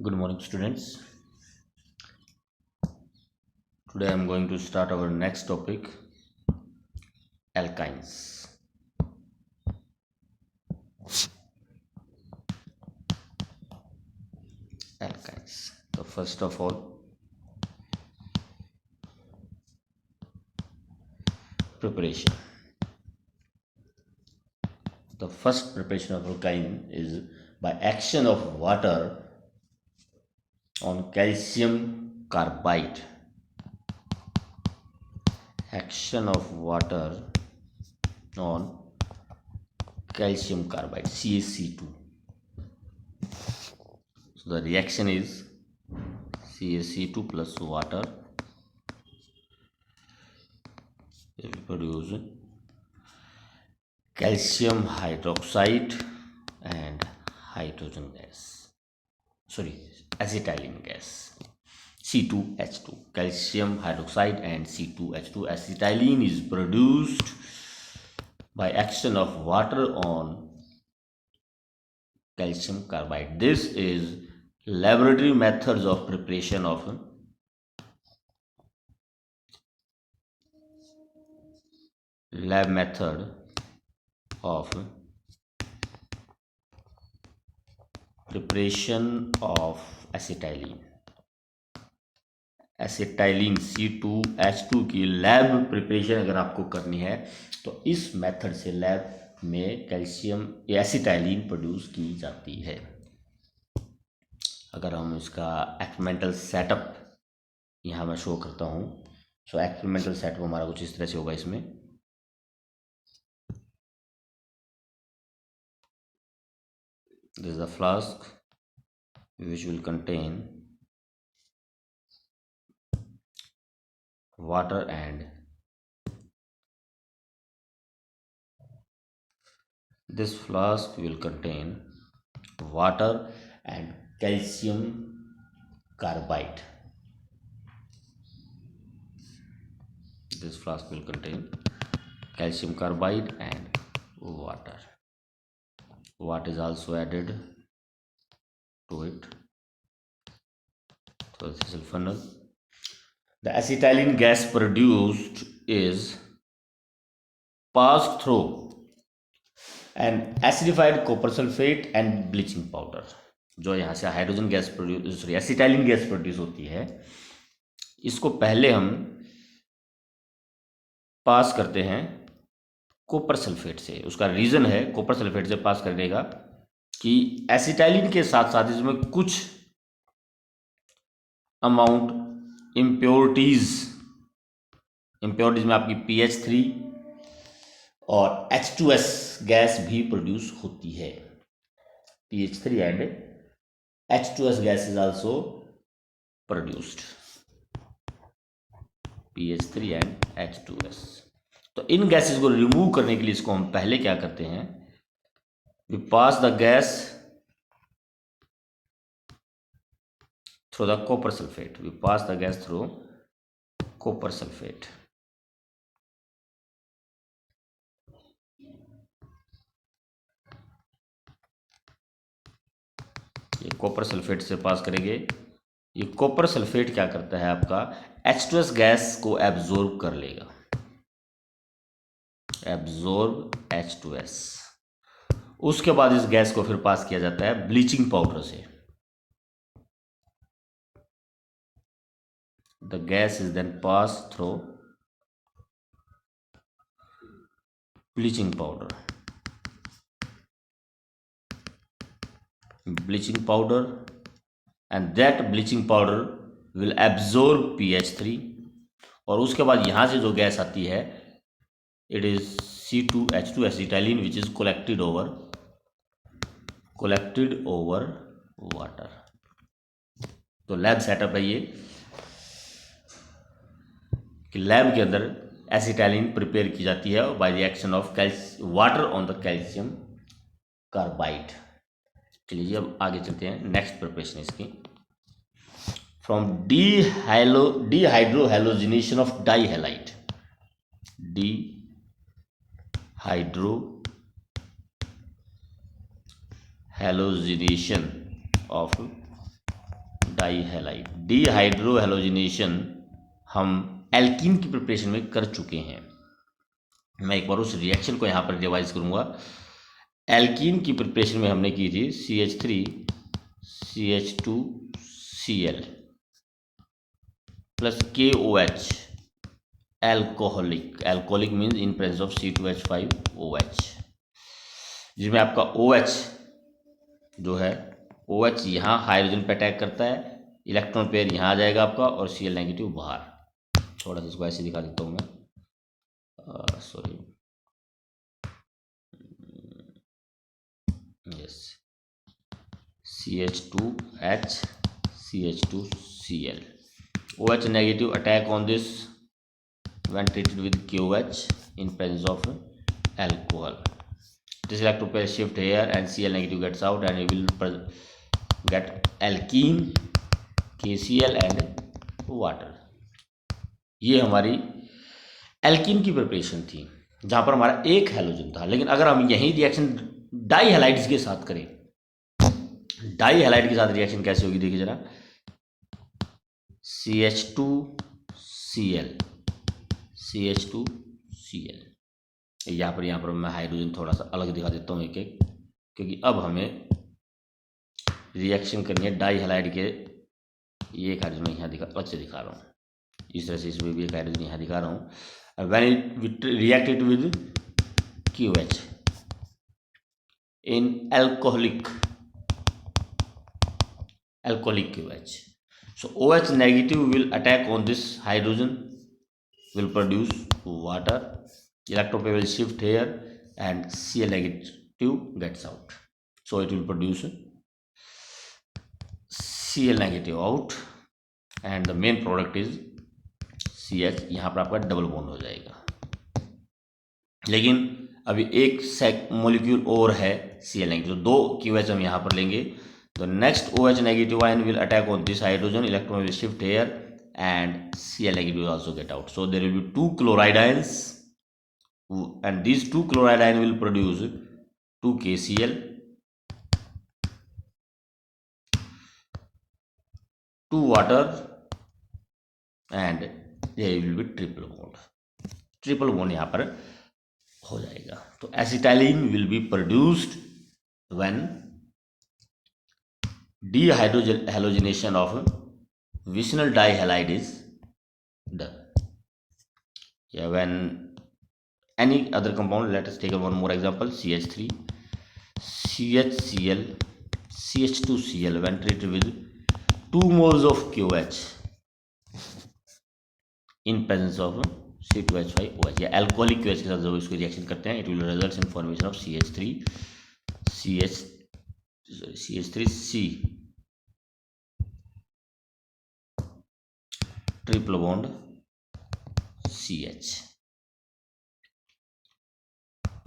Good morning, students. Today I am going to start our next topic, alkynes. Alkynes. So first of all, preparation. The first preparation of alkyne is by action of water on calcium carbide. Action of water on calcium carbide, CaC2. So the reaction is CaC2 plus water. We produce calcium hydroxide and hydrogen gas, acetylene gas, C2H2. Calcium hydroxide and C2H2. Acetylene is produced by action of water on calcium carbide. This is laboratory methods of preparation of lab method of preparation of acetylene C2H2 की lab preparation अगर आपको करनी है तो इस method से lab में calcium acetylene produce की जाती है। अगर हम इसका एक्सपेरिमेंटल सेटअप यहाँ मैं शो करता हूँ, सो एक्सपेरिमेंटल सेटअप हमारा कुछ इस तरह से होगा। इसमें this is the flask which will contain water and this flask will contain water and calcium carbide. This flask will contain calcium carbide and water. What is also added to it? So this is funnel. The acetylene gas produced is passed through an acidified copper sulfate and bleaching powder. जो यहाँ से hydrogen gas produce acetylene gas produce होती है, इसको पहले हम पास करते हैं कॉपर सल्फेट से। उसका रीज़न है कॉपर सल्फेट से पास करने का कि एसिटाइलिन के साथ साथ इसमें कुछ अमाउंट इम्प्योरिटीज़ में आपकी PH3 और H2S गैस भी प्रोड्यूस होती है। PH3 and H2S gas is also produced, PH3 and H2S। तो इन गैसेस को रिमूव करने के लिए इसको हम पहले क्या करते हैं, we pass the gas through the copper sulphate. We pass the gas through copper sulphate. ये कॉपर सल्फेट से पास करेंगे। ये कॉपर सल्फेट क्या करता है, आपका H2S गैस को एब्जॉर्ब कर लेगा, एब्जॉर्ब H2S। उसके बाद इस गैस को फिर पास किया जाता है ब्लीचिंग पाउडर से। The gas is then pass through bleaching powder, and that bleaching powder will absorb PH3। और उसके बाद यहाँ से जो गैस आती है, it is C2H2 acetylene which is collected over water. तो लैब सेटअप है ये कि लैब के अंदर एसिटाइलिन प्रिपेयर की जाती है by the action of water on the calcium carbide. चलिए अब आगे चलते हैं, नेक्स्ट प्रिपरेशन इसकी। From dehydrohalogenation of dihalide, halogenation of dihalide. Dehydrohalogenation हम एल्कीन की प्रिपरेशन में कर चुके हैं। मैं एक बार उस रिएक्शन को यहाँ पर रिवाइज करूँगा। एल्कीन की प्रिपरेशन में हमने की थी CH3CH2Cl plus KOH, alcoholic means in presence of C2H5OH, जिसमें आपका OH जो है, OH यहाँ हाइड्रोजन पे अटैक करता है, इलेक्ट्रॉन पेयर यहाँ आ जाएगा आपका और Cl नेगेटिव बाहर। थोड़ा सा इसको ऐसे दिखा देता हूँ मैं, sorry, yes, CH2H CH2Cl, OH negative attack on this when treated with KOH in presence of alcohol. This electron pair shift here and Cl negative gets out and you will get alkene, KCl and water. ये हमारी alkene की preparation थी जहाँ पर हमारा एक halogen था। लेकिन अगर हम यही रिएक्शन डाई हैलाइड्स के साथ करें, डाई हैलाइड के साथ रिएक्शन कैसे होगी देखिए जरा। CH2Cl यहाँ पर मैं हाइड्रोजन थोड़ा सा अलग दिखा देता हूँ एक एक, क्योंकि अब हमें रिएक्शन करनी है डाई हैलाइड के। ये एक हाइड्रोजन मैं यहाँ अलग से दिखा रहा हूँ, इस तरह से इसमें भी एक हाइड्रोजन यहाँ दिखा रहा हूँ। When it reacted with KOH in alcoholic KOH, so OH negative will attack on this hydrogen, will produce water, electron pair will shift here and Cl negative gets out, so it will produce Cl negative out and the main product is CH। यहाँ पर आपका double bond हो जाएगा। लेकिन अभी एक molecule और है Cl नेगेटिव, तो दो KOH हम यहाँ पर लेंगे। तो next OH negative ion will attack on this hydrogen, electron will shift here and Cl negative will also get out, so there will be two chloride ions and these two chloride ions will produce 2 KCl, 2 water and there will be triple bond यहाँ पर हो जाएगा। तो acetylene will be produced when dehydrogenation of vicinal dihalide is done. Yeah, when any other compound, let us take one more example, CH3 CHCl CH2Cl when treated with 2 moles of KOH in presence of C2H5OH या alcoholic KOH के साथ जब इसको reaction करते हैं, it will result in formation of CH3C triple bond CH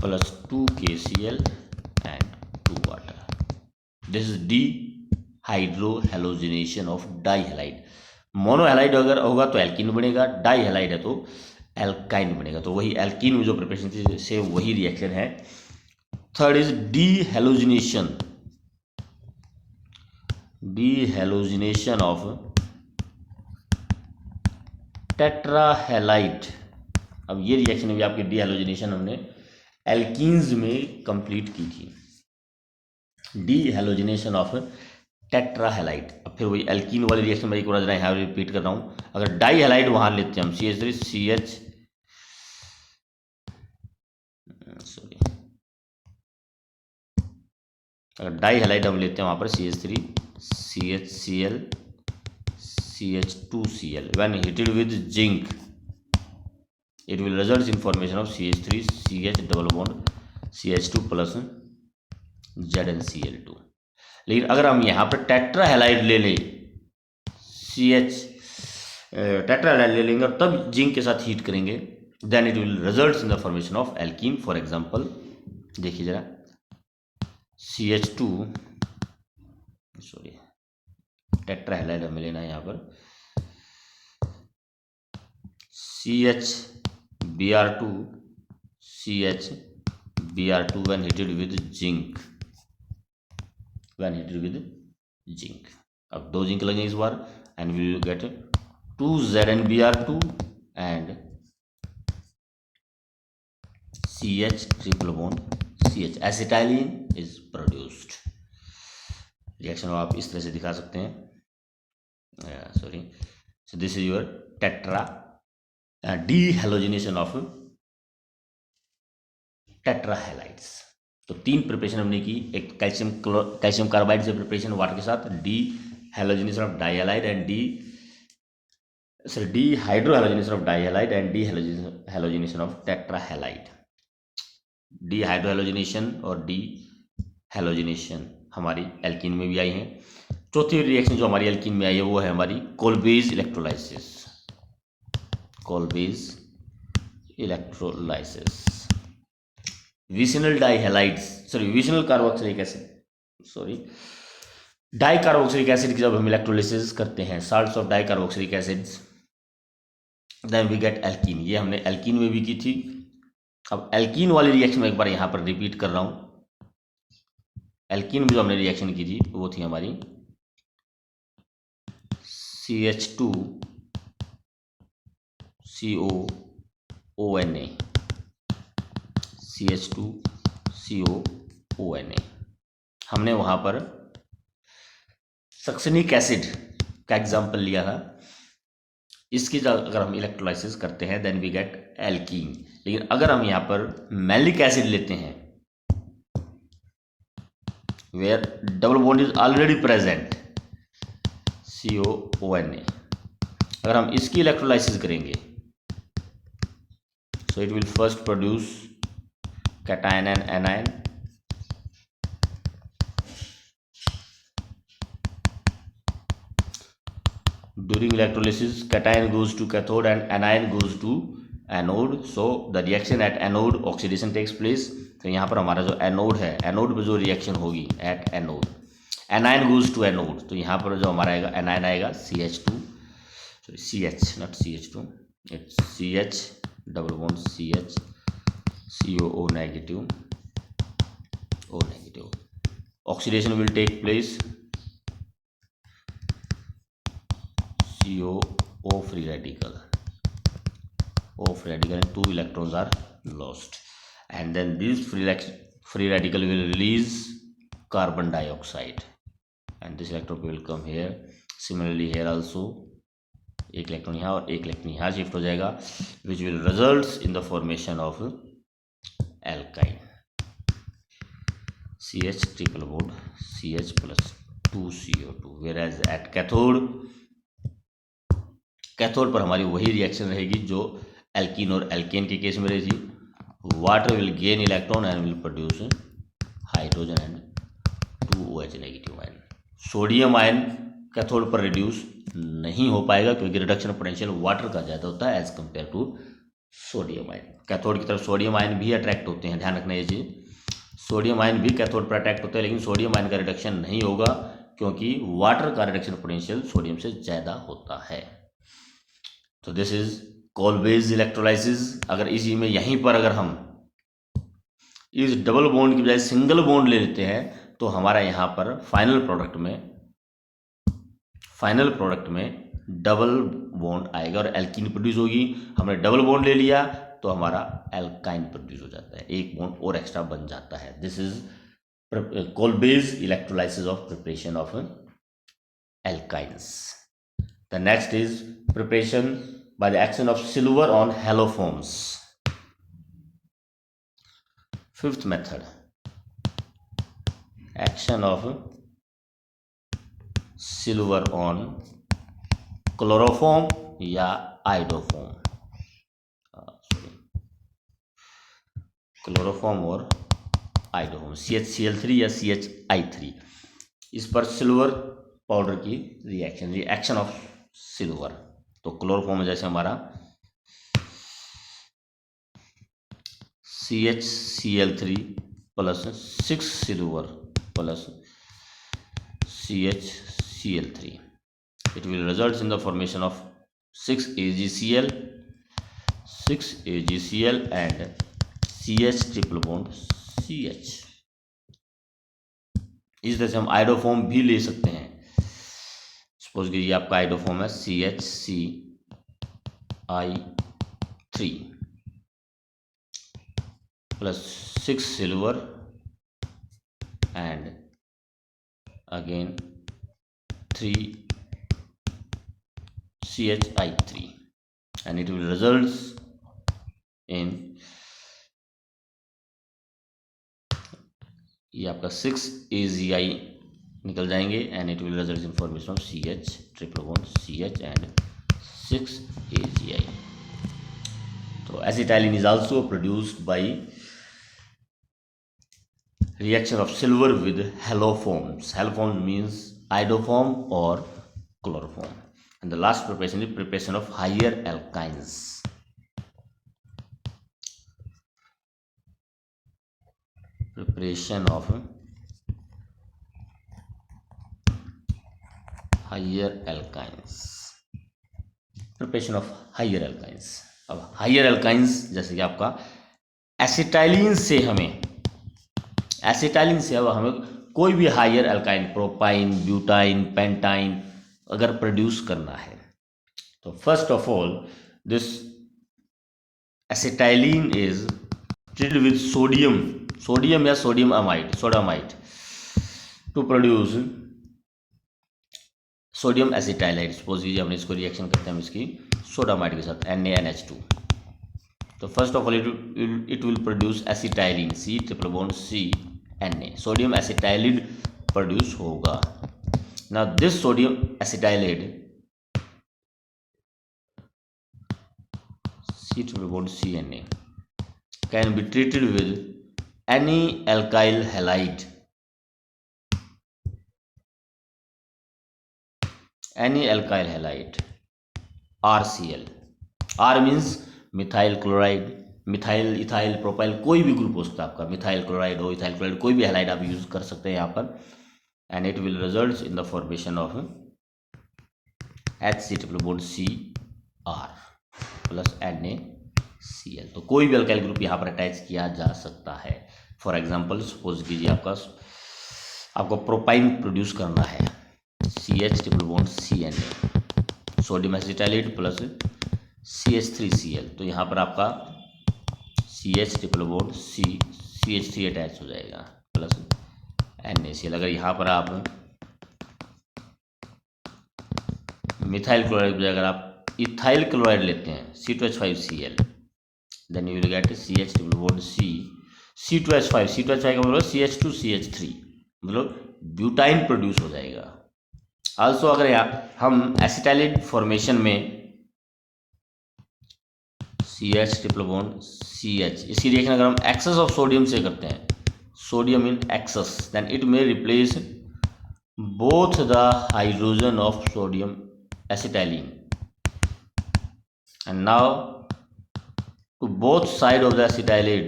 plus 2 KCl and 2 water. This is dehydrohalogenation of dihalide. मोनोहैलाइड अगर होगा तो एल्कीन बनेगा, डाई हैलाइड है तो एल्काइन बनेगा। तो वही एल्कीन में जो प्रिपरेशन थी से वही रिएक्शन है। Third is dehalogenation of tetrahalide. अब ये रिएक्शन भी आपकी डीहैलोजिनेशन हमने एल्कीन्स में कंप्लीट की थी, डीहैलोजिनेशन ऑफ टेट्राहैलाइड। अब फिर वही एल्कीन वाली रिएक्शन मैं एक बार यहाँ रिपीट कर रहा हूँ। अगर डाई हैलाइड वहाँ लेते हैं हम अगर डाई हैलाइड हम लेते हैं वहाँ पर CH3 CHCl CH2Cl when heated with zinc it will result in formation of CH3 CH double bond CH2 plus ZnCl2। लेकिन अगर हम यहाँ पर टेट्राहैलाइड ले लें टेट्राहैलाइड ले लेंगे और तब जिंक के साथ हीट करेंगे, then it will result in the formation of alkene. For example देखिए जरा, टेट्राहैलाइड हमें लेना है यहाँ पर CHBr2 CHBr2 when heated with zinc अब 2 जिंक लगेंगे इस बार, and we will get 2ZnBr2 and CH triple bond CH, acetylene is produced. Reaction आप इस तरह से दिखा सकते हैं, sorry, so this is your tetra dehalogenation of tetrahalides. तो 3 प्रिपरेशन हमने की, एक कैल्शियम कार्बाइड से प्रिपरेशन वाटर के साथ, dehalogenation of dihalide and dehydrohalogenation of dihalide and dehalogenation of tetrahalide. Dehydrohalogenation और डीहेलोजिनेशन हमारी एल्कीन में भी आई है। चौथी रिएक्शन जो हमारी एल्कीन में आई है वो है हमारी Kolbe's electrolysis. Kolbe's electrolysis, vicinal dihalides, sorry vicinal carboxylic acid, sorry dicarboxylic acid की जब हम इलेक्ट्रोलाइसिस करते हैं, salts of dicarboxylic acids, then we get alkene. ये हमने एल्कीन में भी की थी। अब एल्कीन वाली रिएक्शन में एक बार यहाँ पर रिपीट कर रहा हूँ। एल्कीन में जो हमने रिएक्शन की थी वो थी हमारी CH2COONA, CH2COONA। हमने वहाँ पर सक्सेनिक एसिड का एग्जाम्पल लिया था। इसकी अगर हम इलेक्ट्रोलाइसिस करते हैं देन वी गेट एल्कीन। लेकिन अगर हम यहाँ पर मैलिक एसिड लेते हैं where double bond is already present, COONA, अगर हम इसकी इलेक्ट्रोलाइसिस करेंगे so it will first produce cation and anion, during electrolysis cation goes to cathode and anion goes to anode, so the reaction at anode oxidation takes place। तो यहाँ पर हमारा जो anode है, एनोड पे जो रिएक्शन होगी at anode, anion goes to anode, तो यहाँ पर जो हमारा आएगा एनायन आएगा CH2, sorry CH not CH2, it's CH double bond CH COO negative O negative. Oxidation will take place, CO free radical, O free radical and 2 electrons are lost, and then this free radical will release carbon dioxide and this electron will come here। Similarly here also एक electron यहाँ और एक electron यहाँ shift हो जाएगा, which will results in the formation of alkyne CH triple bond CH plus 2CO2, whereas at cathode पर हमारी वही रिएक्शन रहेगी जो एल्कीन और एल्केन के केस में रही थी। Water will gain electron and will produce hydrogen and 2OH negative ion. Sodium ion cathode पर रिड्यूस नहीं हो पाएगा क्योंकि रिडक्शन पोटेंशियल वाटर का ज़्यादा होता है as compare to sodium ion. Cathode की तरफ सोडियम आयन भी अट्रैक्ट होते हैं, ध्यान रखना ये चीज़, सोडियम आयन भी कैथोड पर अट्रैक्ट होते हैं, लेकिन सोडियम आयन का रिडक्शन नहीं होगा क्योंकि वाटर का रिडक्शन पोटेंशियल सोडियम से ज़्यादा होता है। तो दिस इज कोलबेज इलेक्ट्रोलाइसिस। अगर इसी में यहीं पर अगर हम इस डबल बॉन्ड की बजाय सिंगल बॉन्ड ले लेते हैं तो हमारा यहाँ पर फाइनल प्रोडक्ट में डबल बॉन्ड आएगा और एल्कीन प्रोड्यूस होगी। हमने डबल बॉन्ड ले लिया तो हमारा एल्काइन प्रोड्यूस हो जाता है, एक बॉन्ड और एक्स्ट्रा बन जाता है। This is Kolbe's electrolysis of preparation of alkynes. The next is preparation by the action of silver on haloforms। Fifth method, action of silver on chloroform या iodoform, क्लोरोफॉर्म और आइडोफॉर्म, CHCl3 या CHI3, इस पर silver powder की reaction of silver. तो chloroform जैसे हमारा CHCl3 plus 6 silver plus CHCl3, it will result in the formation of 6 AgCl and CH triple bond CH। इस तरह से हम आइडोफॉर्म भी ले सकते हैं। सपोज कीजिए आपका आइडोफॉर्म है CHCI3 plus 6 silver and again 3 CHI3 and it will results in ये आपका 6 AgI निकल जाएंगे and it will result in formation of CH triple bond CH and 6 AgI. तो acetylene is also produced by reaction of silver with haloforms. Haloform means iodoform or chloroform. And the last preparation is preparation of higher alkynes. Preparation of higher alkynes. Preparation of higher alkynes. अब higher alkynes जैसे कि आपका acetylene से अब हमें कोई भी higher alkyne propyne butyne pentyne अगर प्रोड्यूस करना है तो first of all this acetylene is treated with sodium या sodium amide to produce sodium acetylide. Suppose कीजिए हमने इसको रिएक्शन करते हैं इसकी सोडामाइड के साथ NaNH2. तो first of all it will produce acetylene C triple bond C Na. Sodium acetylide produce होगा. Now this sodium acetylide C triple bond CNA can be treated with any alkyl halide, RCl. R means methyl chloride, methyl ethyl propyl कोई भी group हो सकता है आपका, methyl chloride हो ethyl chloride कोई भी हैलाइड आप यूज कर सकते हैं यहाँ पर. And it will result in the formation of HC triple bond CR plus NaCl. तो कोई भी अल्काइल ग्रुप यहाँ पर अटैच किया जा सकता है. फॉर एग्जांपल सपोज कीजिए आपको प्रोपाइन प्रोड्यूस करना है CH triple bond CNA sodium acetylide plus CH3Cl. तो यहाँ पर आपका CH triple bond CH3 attach हो जाएगा प्लस NaCl. अगर यहाँ पर आप मिथाइल क्लोराइड की जगह आप इथाइल क्लोराइड लेते हैं C2H5Cl then you will get CH triple bond C2H5 का मतलब CH2CH3 मतलब ब्यूटाइन प्रोड्यूस हो जाएगा. आल्सो अगर हम एसिटाइलिड फॉर्मेशन में CH ट्रिपल बॉन्ड CH इसकी रिएक्शन अगर हम एक्सेस ऑफ सोडियम से करते हैं sodium in excess then it may replace both the hydrogen of sodium acetylene and now to both side of the acetylide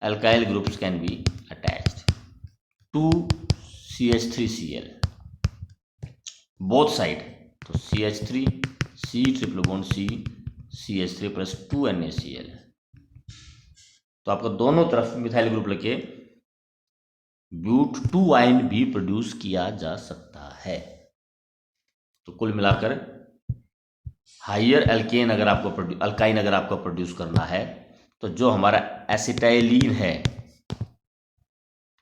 alkyl groups can be attached to CH3Cl both side. तो CH3 C triple bond C CH3 plus 2 NaCl. तो आपको दोनों तरफ methyl group लेके ब्यूट 2 ion भी produce किया जा सकता है. तो कुल मिलाकर हायर अल्काइन अगर आपको प्रोड्यूस करना है तो जो हमारा एसिटाइलिन है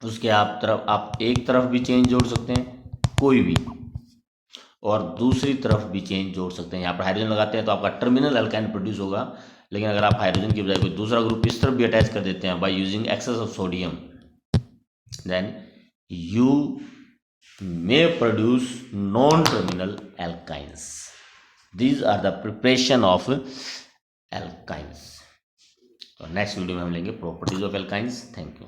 उसके आप एक तरफ भी चेंज जोड़ सकते हैं कोई भी और दूसरी तरफ भी चेंज जोड़ सकते हैं. यहाँ पर हाइड्रोजन लगाते हैं तो आपका टर्मिनल अल्काइन प्रोड्यूस होगा. लेकिन अगर आप हाइड्रोजन की बजाय कोई दूसरा ग्रुप इस तरफ भी अटैच कर देते हैं by using excess of sodium then you may produce non-terminal alkynes. These are the preparation of alkynes. तो नेक्स्ट वीडियो में हम लेंगे properties of alkynes. Thank you.